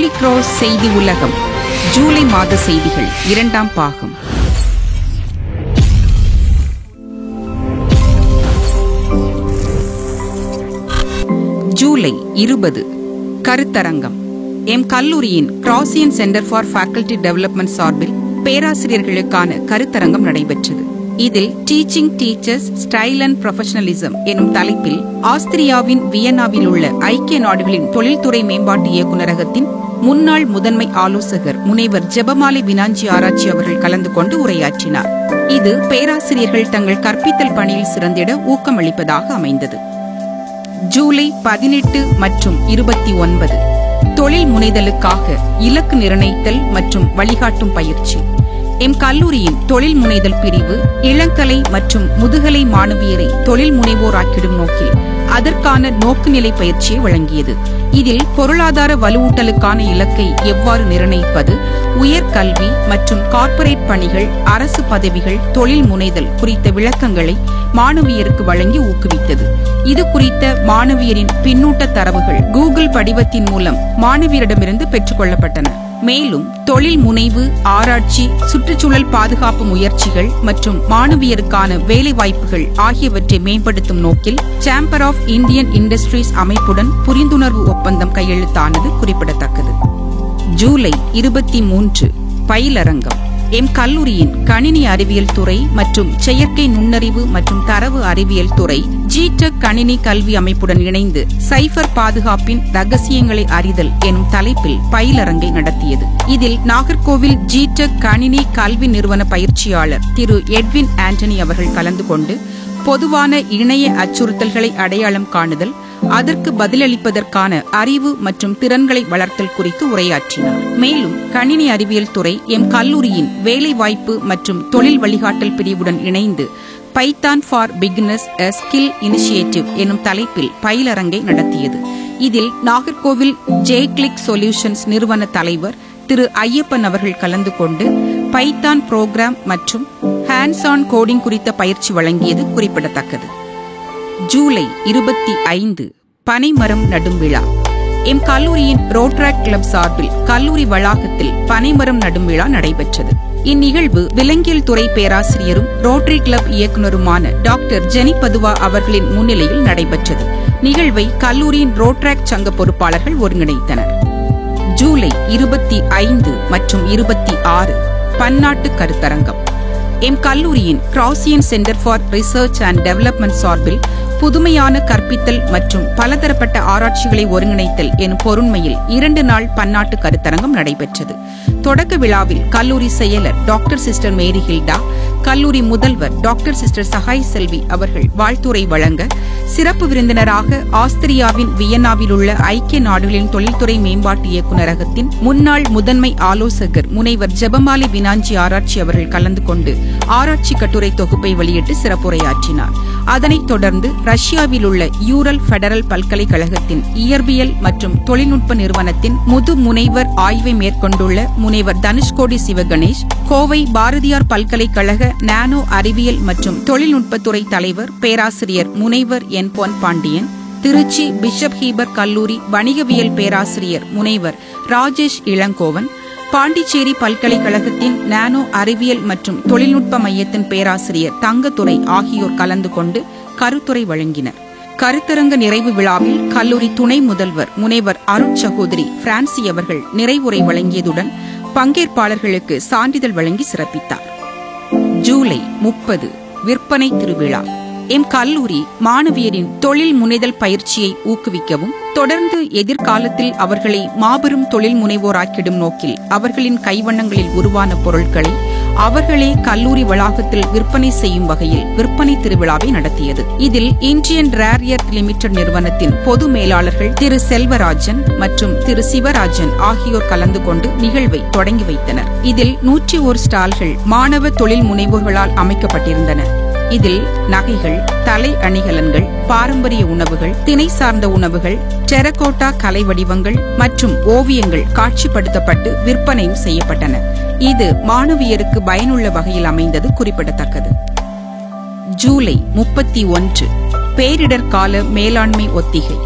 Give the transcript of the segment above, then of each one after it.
Holi cross செய்தி உலகம் ஜூலை மாத செய்திகள் 2ஆம் பாகம். ஜூலை 20 கருத்தரங்கம். எம் கல்லூரியின் கிராசியன் சென்டர் ஃபார் ஃபேக்கல்டி டெவலப்மெண்ட் சார்பில் பேராசிரியர்களுக்கான கருத்தரங்கம் நடைபெற்றது. இதில் teaching teachers style and professionalism எனும் தலைப்பில் ஆஸ்திரியாவின் வியன்னாவில் உள்ள ஐக்கிய நாடுகளின் தொழில்துறை மேம்பாட்டு இயக்குநரகத்தின் முன்னாள் முதன்மை ஆலோசகர் முனைவர் ஜெபமாலை வினாஞ்சி ஆராய்ச்சி அவர்கள் கலந்து கொண்டு உரையாற்றினார். இது பேராசிரியர்கள் தங்கள் கற்பித்தல் பணியில் சிறந்திட ஊக்கமளிப்பதாக அமைந்தது. ஜூலை 18 மற்றும் 29 தொழில் முனைதலுக்காக இலக்கு நிர்ணயித்தல் மற்றும் வழிகாட்டும் பயிற்சி. எம் கல்லூரியின் தொழில் முனைதல் பிரிவு இளங்கலை மற்றும் முதுகலை மாணவியரை தொழில் முனைவோராக்கிடும் நோக்கில் அதற்கான நோக்குநிலை பயிற்சியை வழங்கியது. இதில் பொருளாதார வலுவூட்டலுக்கான இலக்கை எவ்வாறு நிர்ணயிப்பது, உயர்கல்வி மற்றும் கார்ப்பரேட் பணிகள், அரசு பதவிகள், தொழில் முனைதல் குறித்த விளக்கங்களை மாணவியருக்கு வழங்கி ஊக்குவித்தது. இது குறித்த மாணவியரின் பின்னூட்ட தரவுகள் கூகுள் படிவத்தின் மூலம் மாணவியரிடமிருந்து பெற்றுக் கொள்ளப்பட்டன. மேலும் தொழில் முனைவு, ஆராய்ச்சி, சுற்றுச்சூழல் பாதுகாப்பு முயற்சிகள் மற்றும் மாணவியருக்கான வேலைவாய்ப்புகள் ஆகியவற்றை மேம்படுத்தும் நோக்கில் சேம்பர் ஆஃப் இந்தியன் இண்டஸ்ட்ரீஸ் அமைப்புடன் புரிந்துணர்வு ஒப்பந்தம் கையெழுத்தானது குறிப்பிடத்தக்கது. ஜூலை 23 பயிலரங்கம். எம் கல்லூரியின் கணினி அறிவியல் துறை மற்றும் செயற்கை நுண்ணறிவு மற்றும் தரவு அறிவியல் துறை ஜிடெக் கணினி கல்வி அமைப்புடன் இணைந்து சைபர் பாதுகாப்பின் ரகசியங்களை அறிதல் எனும் தலைப்பில் பயிலரங்கை நடத்தியது. இதில் நாகர்கோவில் ஜிடெக் கணினி கல்வி நிறுவன பயிற்சியாளர் திரு எட்வின் ஆண்டனி அவர்கள் கலந்து கொண்டு பொதுவான இணைய அச்சுறுத்தல்களை அடையாளம் காணுதல், அதற்கு பதிலளிப்பதற்கான அறிவு மற்றும் திறன்களை வளர்த்தல் குறித்து உரையாற்றினார். மேலும் கணினி அறிவியல் துறை எம் கல்லூரியின் வேலைவாய்ப்பு மற்றும் தொழில் வழிகாட்டல் பிரிவுடன் இணைந்து Python for beginners a skill initiative எனும் தலைப்பில் பயிலரங்கை நடத்தியது. இதில் நாகர்கோவில் ஜேக்ளிக் சொல்யூஷன்ஸ் நிறுவன தலைவர் திரு ஐயப்பன் அவர்கள் கலந்து கொண்டு பைத்தான் புரோகிராம் மற்றும் ஹேண்ட்ஸ் ஆன் கோடிங் குறித்த பயிற்சி வழங்கியது குறிப்பிடத்தக்கது. ஜூலை 25 பனைமரம் நடும் விழா. எம் கல்லூரியின் ரோட்ராக் கிளப் சார்பில் கல்லூரி வளாகத்தில் பனைமரம் நடும் விழா நடைபெற்றது. இந்நிகழ்வு விலங்கியல் துறை பேராசிரியரும் ரோட்டரி கிளப் இயக்குநருமான டாக்டர் ஜெனி பதுவா அவர்களின் முன்னிலையில் நடைபெற்றது. நிகழ்வை கல்லூரியின் ரோட்ராக் சங்க பொறுப்பாளர்கள் ஒருங்கிணைத்தனர். ஜூலை 25 மற்றும் 26 பன்னாட்டு கருத்தரங்கம். எம் கல்லூரியின் கிராசியன் centre for research and development சார்பில் புதுமையான கற்பித்தல் மற்றும் பலதரப்பட்ட ஆராய்ச்சிகளை ஒருங்கிணைத்தல் எனும் பொருண்மையில் 2 நாள் பன்னாட்டு கருத்தரங்கம் நடைபெற்றது. தொடக்க விழாவில் கல்லூரி செயலர் டாக்டர் சிஸ்டர் மேரி ஹில்டா, கல்லூரி முதல்வர் டாக்டர் சிஸ்டர் சகாய் செல்வி அவர்கள் வாழ்த்துரை வழங்க, சிறப்பு விருந்தினராக ஆஸ்திரியாவின் வியன்னாவில் உள்ள ஐக்கிய நாடுகளின் தொழில்துறை மேம்பாட்டு இயக்குநரகத்தின் முன்னாள் முதன்மை ஆலோசகர் முனைவர் ஜெபமாலை வினாஞ்சி ஆராய்ச்சி அவர்கள் கலந்து கொண்டு ஆராய்ச்சி கட்டுரை தொகுப்பை வெளியிட்டு சிறப்புரையாற்றினார். அதனைத் தொடர்ந்து ரஷ்யாவில் உள்ள யூரல் பெடரல் பல்கலைக்கழகத்தின் இயற்பியல் மற்றும் தொழில்நுட்ப நிறுவனத்தின் முது முனைவர் ஆய்வை மேற்கொண்டுள்ள முனைவர் தனுஷ்கோடி சிவகணேஷ், கோவை பாரதியார் பல்கலைக்கழக நானோ அறிவியல் மற்றும் தொழில்நுட்பத்துறை தலைவர் பேராசிரியர் முனைவர் என் பொன் பாண்டியன், திருச்சி பிஷப் ஹீபர் கல்லூரி வணிகவியல் பேராசிரியர் முனைவர் ராஜேஷ் இளங்கோவன், பாண்டிச்சேரி பல்கலைக்கழகத்தின் நானோ அறிவியல் மற்றும் தொழில்நுட்ப மையத்தின் பேராசிரியர் தங்கத்துறை ஆகியோர் கலந்து கொண்டு கருத்துரை வழங்கினர். கருத்தரங்க நிறைவு விழாவில் கல்லூரி துணை முதல்வர் முனைவர் அருட்சகோதரி பிரான்சி அவர்கள் நிறைவுரை வழங்கியதுடன் பங்கேற்பாளர்களுக்கு சான்றிதழ் வழங்கி சிறப்பித்தார். ஜூலை 30 விற்பனை திருவிழா. எம் கல்லூரி மாணவியரின் தொழில் முனைதல் பயிற்சியை ஊக்குவிக்கவும் தொடர்ந்து எதிர்காலத்தில் அவர்களை மாபெரும் தொழில் முனைவோராக்கிடும் நோக்கில் அவர்களின் கைவண்ணங்களில் உருவான பொருட்களை அவர்களே கல்லூரி வளாகத்தில் விற்பனை செய்யும் வகையில் விற்பனை திருவிழாவை நடத்தியது. இதில் இந்தியன் ரேர் எர்த் லிமிடெட் நிறுவனத்தின் பொது மேலாளர்கள் திரு செல்வராஜன் மற்றும் திரு சிவராஜன் ஆகியோர் கலந்து கொண்டு நிகழ்வை தொடங்கி வைத்தனர். இதில் 101 ஸ்டால்கள் மாணவ தொழில் முனைவோர்களால் அமைக்கப்பட்டிருந்தன. இதில் நகைகள், தலை அணிகலன்கள், பாரம்பரிய உணவுகள், திணை சார்ந்த உணவுகள், டெரகோட்டா கலை வடிவங்கள் மற்றும் ஓவியங்கள் காட்சிப்படுத்தப்பட்டு விற்பனையும் செய்யப்பட்டன. இது மாணவியருக்கு பயனுள்ள வகையில் அமைந்தது குறிப்பிடத்தக்கது. ஜூலை 31 பேரிடர் கால மேலாண்மை ஒத்திகை.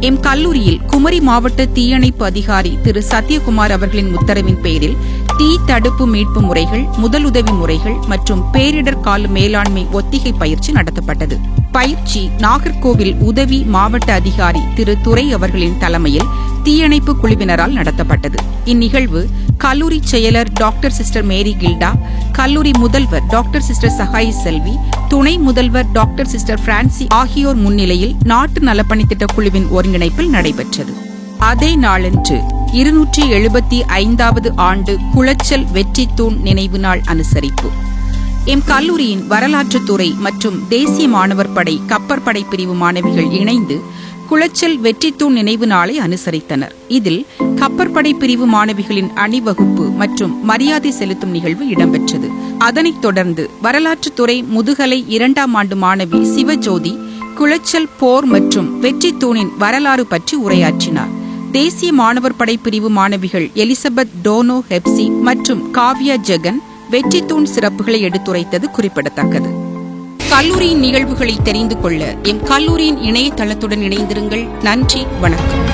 எம் கல்லூரியில் குமரி மாவட்ட தீயணைப்பு அதிகாரி திரு சத்யகுமார் அவர்களின் உத்தரவின் பேரில் தீ தடுப்பு மீட்பு முறைகள், முதலுதவி முறைகள் மற்றும் பேரிடர் கால மேலாண்மை ஒத்திகை பயிற்சி நடத்தப்பட்டது. பயிற்சி நாகர்கோவில் உதவி மாவட்ட அதிகாரி திரு துரை அவர்களின் தலைமையில் தீயணைப்பு குழுவினரால் நடத்தப்பட்டது. இந்நிகழ்வு கல்லூரி செயலர் டாக்டர் சிஸ்டர் மேரி கில்டா, கல்லூரி முதல்வர் டாக்டர் சிஸ்டர் சகாய் செல்வி, துணை முதல்வர் டாக்டர் சிஸ்டர் பிரான்சி ஆகியோர் முன்னிலையில் நாட்டு நலப்பணித்திட்ட குழுவின் ஒருங்கிணைப்பில் நடைபெற்றது. அதே நாளன்று 275வது ஆண்டு குளச்சல் வெற்றி தூண் நினைவு நாள் அனுசரிப்பு. எம் கல்லூரியின் வரலாற்றுத்துறை மற்றும் தேசிய மாணவர் படை கப்பற்படை பிரிவு மாணவிகள் இணைந்து குளச்சல் வெற்றித்தூண் நினைவு நாளை அனுசரித்தனர். இதில் கப்பற்படை பிரிவு மாணவிகளின் அணிவகுப்பு மற்றும் மரியாதை செலுத்தும் நிகழ்வு இடம்பெற்றது. அதனைத் தொடர்ந்து வரலாற்றுத்துறை முதுகலை 2ஆம் ஆண்டு மாணவி சிவஜோதி குளச்சல் போர் மற்றும் வெற்றித்தூணின் வரலாறு பற்றி உரையாற்றினார். தேசிய மாணவர் படை பிரிவு மாணவிகள் எலிசபெத் டோனோ ஹெப்சி மற்றும் காவ்யா ஜெகன் வெற்றித்தூண் சிறப்புகளை எடுத்துரைத்தது குறிப்பிடத்தக்கது. கல்லூரியின் நிகழ்வுகளை தெரிந்து கொள்ள எம் கல்லூரியின் இணையதளத்துடன் இணைந்திருங்கள். நன்றி, வணக்கம்.